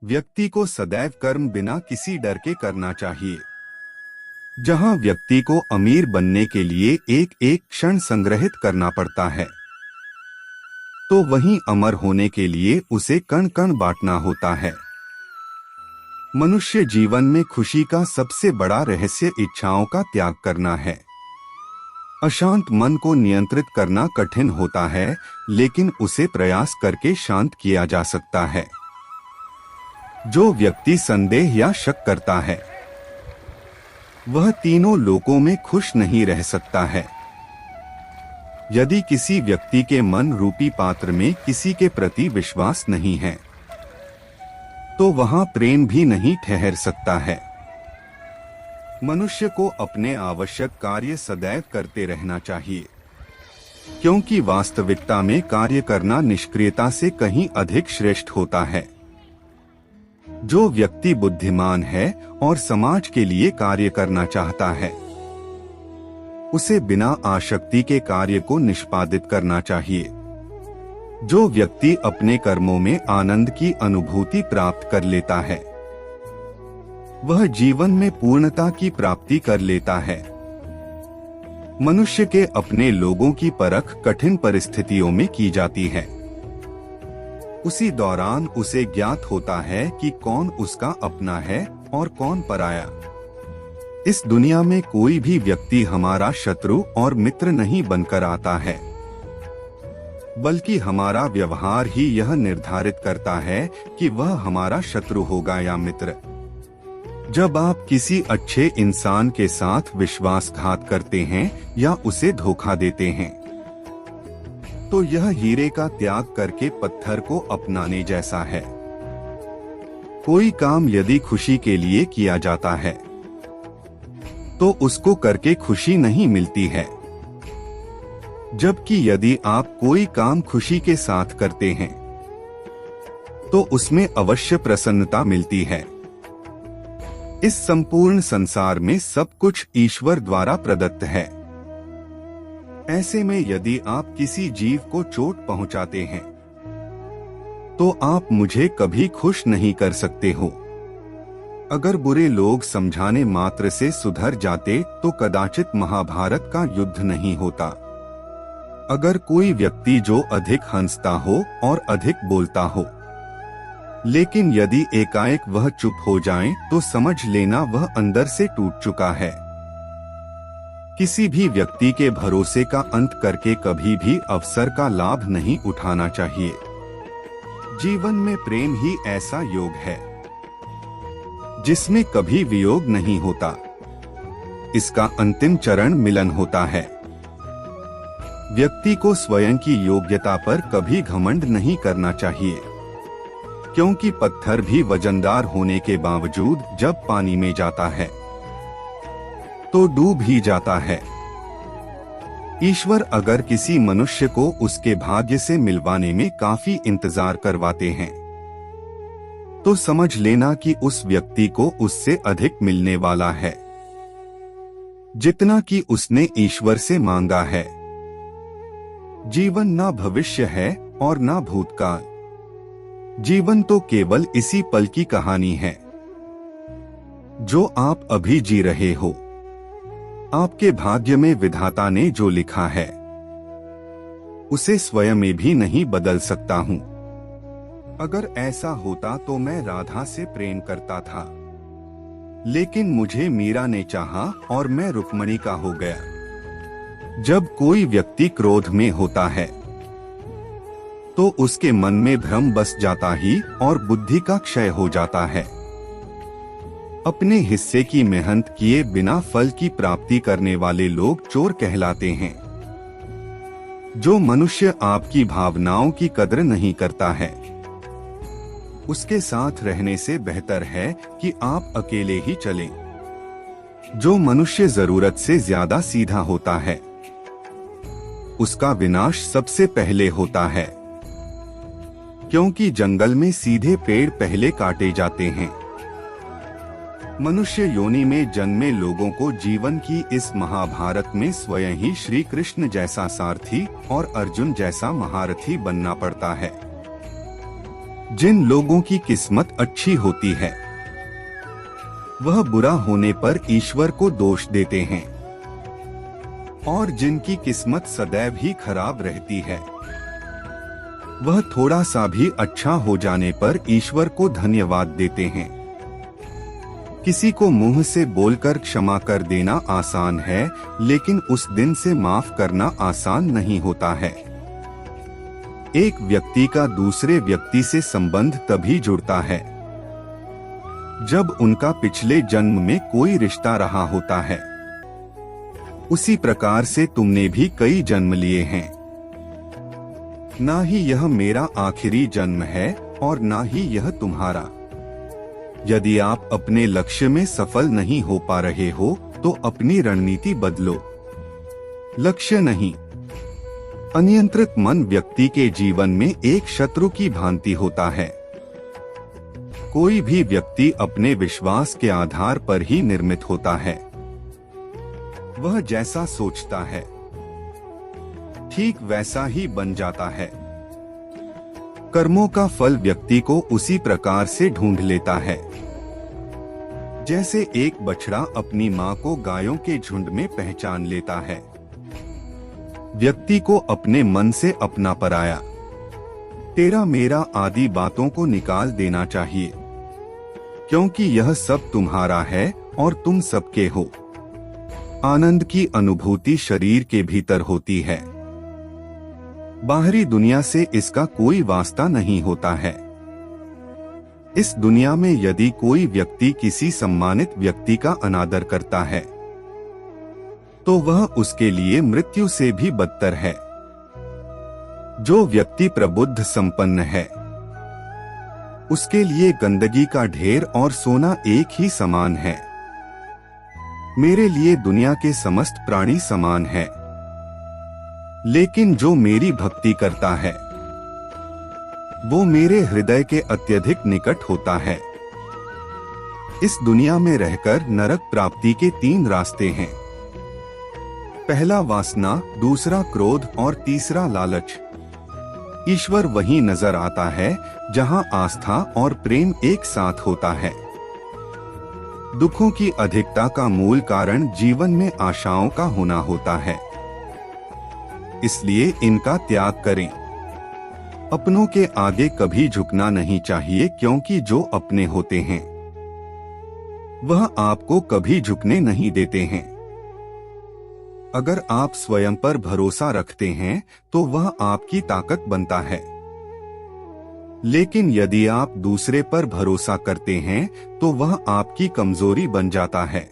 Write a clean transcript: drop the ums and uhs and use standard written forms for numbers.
व्यक्ति को सदैव कर्म बिना किसी डर के करना चाहिए। जहां व्यक्ति को अमीर बनने के लिए एक एक क्षण संग्रहित करना पड़ता है, तो वहीं अमर होने के लिए उसे कण कण बांटना होता है। मनुष्य जीवन में खुशी का सबसे बड़ा रहस्य इच्छाओं का त्याग करना है। अशांत मन को नियंत्रित करना कठिन होता है, लेकिन उसे प्रयास करके शांत किया जा सकता है। जो व्यक्ति संदेह या शक करता है, वह तीनों लोकों में खुश नहीं रह सकता है। यदि किसी व्यक्ति के मन रूपी पात्र में किसी के प्रति विश्वास नहीं है, तो वहां प्रेम भी नहीं ठहर सकता है। मनुष्य को अपने आवश्यक कार्य सदैव करते रहना चाहिए, क्योंकि वास्तविकता में कार्य करना निष्क्रियता से कहीं अधिक श्रेष्ठ होता है। जो व्यक्ति बुद्धिमान है और समाज के लिए कार्य करना चाहता है, उसे बिना आसक्ति के कार्य को निष्पादित करना चाहिए। जो व्यक्ति अपने कर्मों में आनंद की अनुभूति प्राप्त कर लेता है, वह जीवन में पूर्णता की प्राप्ति कर लेता है। मनुष्य के अपने लोगों की परख कठिन परिस्थितियों में की जाती है। उसी दौरान उसे ज्ञात होता है कि कौन उसका अपना है और कौन पराया। इस दुनिया में कोई भी व्यक्ति हमारा शत्रु और मित्र नहीं बनकर आता है, बल्कि हमारा व्यवहार ही यह निर्धारित करता है कि वह हमारा शत्रु होगा या मित्र। जब आप किसी अच्छे इंसान के साथ विश्वासघात करते हैं या उसे धोखा देते हैं, तो यह हीरे का त्याग करके पत्थर को अपनाने जैसा है। कोई काम यदि खुशी के लिए किया जाता है, तो उसको करके खुशी नहीं मिलती है, जबकि यदि आप कोई काम खुशी के साथ करते हैं, तो उसमें अवश्य प्रसन्नता मिलती है। इस संपूर्ण संसार में सब कुछ ईश्वर द्वारा प्रदत्त है। ऐसे में यदि आप किसी जीव को चोट पहुंचाते हैं, तो आप मुझे कभी खुश नहीं कर सकते हो। अगर बुरे लोग समझाने मात्र से सुधर जाते, तो कदाचित महाभारत का युद्ध नहीं होता। अगर कोई व्यक्ति जो अधिक हंसता हो और अधिक बोलता हो, लेकिन यदि एकाएक वह चुप हो जाए, तो समझ लेना वह अंदर से टूट चुका है। किसी भी व्यक्ति के भरोसे का अंत करके कभी भी अवसर का लाभ नहीं उठाना चाहिए। जीवन में प्रेम ही ऐसा योग है जिसमें कभी वियोग नहीं होता। इसका अंतिम चरण मिलन होता है। व्यक्ति को स्वयं की योग्यता पर कभी घमंड नहीं करना चाहिए, क्योंकि पत्थर भी वजनदार होने के बावजूद जब पानी में जाता है, तो डूब ही जाता है। ईश्वर अगर किसी मनुष्य को उसके भाग्य से मिलवाने में काफी इंतजार करवाते हैं, तो समझ लेना कि उस व्यक्ति को उससे अधिक मिलने वाला है, जितना कि उसने ईश्वर से मांगा है। जीवन ना भविष्य है और ना भूतकाल। जीवन तो केवल इसी पल की कहानी है जो आप अभी जी रहे हो। आपके भाग्य में विधाता ने जो लिखा है, उसे स्वयं में भी नहीं बदल सकता हूँ। अगर ऐसा होता तो मैं राधा से प्रेम करता था, लेकिन मुझे मीरा ने चाहा और मैं रुक्मणी का हो गया। जब कोई व्यक्ति क्रोध में होता है, तो उसके मन में भ्रम बस जाता ही और बुद्धि का क्षय हो जाता है। अपने हिस्से की मेहनत किए बिना फल की प्राप्ति करने वाले लोग चोर कहलाते हैं। जो मनुष्य आपकी भावनाओं की कदर नहीं करता है, उसके साथ रहने से बेहतर है कि आप अकेले ही चलें। जो मनुष्य जरूरत से ज्यादा सीधा होता है, उसका विनाश सबसे पहले होता है, क्योंकि जंगल में सीधे पेड़ पहले काटे जाते हैं। मनुष्य योनि में जन्मे लोगों को जीवन की इस महाभारत में स्वयं ही श्री कृष्ण जैसा सारथी और अर्जुन जैसा महारथी बनना पड़ता है। जिन लोगों की किस्मत अच्छी होती है वह बुरा होने पर ईश्वर को दोष देते हैं, और जिनकी किस्मत सदैव ही खराब रहती है वह थोड़ा सा भी अच्छा हो जाने पर ईश्वर को धन्यवाद देते हैं। किसी को मुंह से बोलकर क्षमा कर देना आसान है, लेकिन उस दिन से माफ करना आसान नहीं होता है। एक व्यक्ति का दूसरे व्यक्ति से संबंध तभी जुड़ता है जब उनका पिछले जन्म में कोई रिश्ता रहा होता है। उसी प्रकार से तुमने भी कई जन्म लिए हैं। ना ही यह मेरा आखिरी जन्म है और ना ही यह तुम्हारा। यदि आप अपने लक्ष्य में सफल नहीं हो पा रहे हो तो अपनी रणनीति बदलो। लक्ष्य नहीं, अनियंत्रित मन व्यक्ति के जीवन में एक शत्रु की भांति होता है। कोई भी व्यक्ति अपने विश्वास के आधार पर ही निर्मित होता है। वह जैसा सोचता है ठीक वैसा ही बन जाता है। कर्मों का फल व्यक्ति को उसी प्रकार से ढूंढ लेता है जैसे एक बछड़ा अपनी मां को गायों के झुंड में पहचान लेता है। व्यक्ति को अपने मन से अपना पराया, तेरा मेरा आदि बातों को निकाल देना चाहिए, क्योंकि यह सब तुम्हारा है और तुम सबके हो। आनंद की अनुभूति शरीर के भीतर होती है, बाहरी दुनिया से इसका कोई वास्ता नहीं होता है। इस दुनिया में यदि कोई व्यक्ति किसी सम्मानित व्यक्ति का अनादर करता है तो वह उसके लिए मृत्यु से भी बदतर है। जो व्यक्ति प्रबुद्ध संपन्न है उसके लिए गंदगी का ढेर और सोना एक ही समान है। मेरे लिए दुनिया के समस्त प्राणी समान है, लेकिन जो मेरी भक्ति करता है वो मेरे हृदय के अत्यधिक निकट होता है। इस दुनिया में रहकर नरक प्राप्ति के 3 रास्ते हैं। पहला वासना, दूसरा क्रोध और तीसरा लालच। ईश्वर वहीं नजर आता है जहां आस्था और प्रेम एक साथ होता है। दुखों की अधिकता का मूल कारण जीवन में आशाओं का होना होता है, इसलिए इनका त्याग करें। अपनों के आगे कभी झुकना नहीं चाहिए, क्योंकि जो अपने होते हैं वह आपको कभी झुकने नहीं देते हैं। अगर आप स्वयं पर भरोसा रखते हैं तो वह आपकी ताकत बनता है, लेकिन यदि आप दूसरे पर भरोसा करते हैं तो वह आपकी कमजोरी बन जाता है।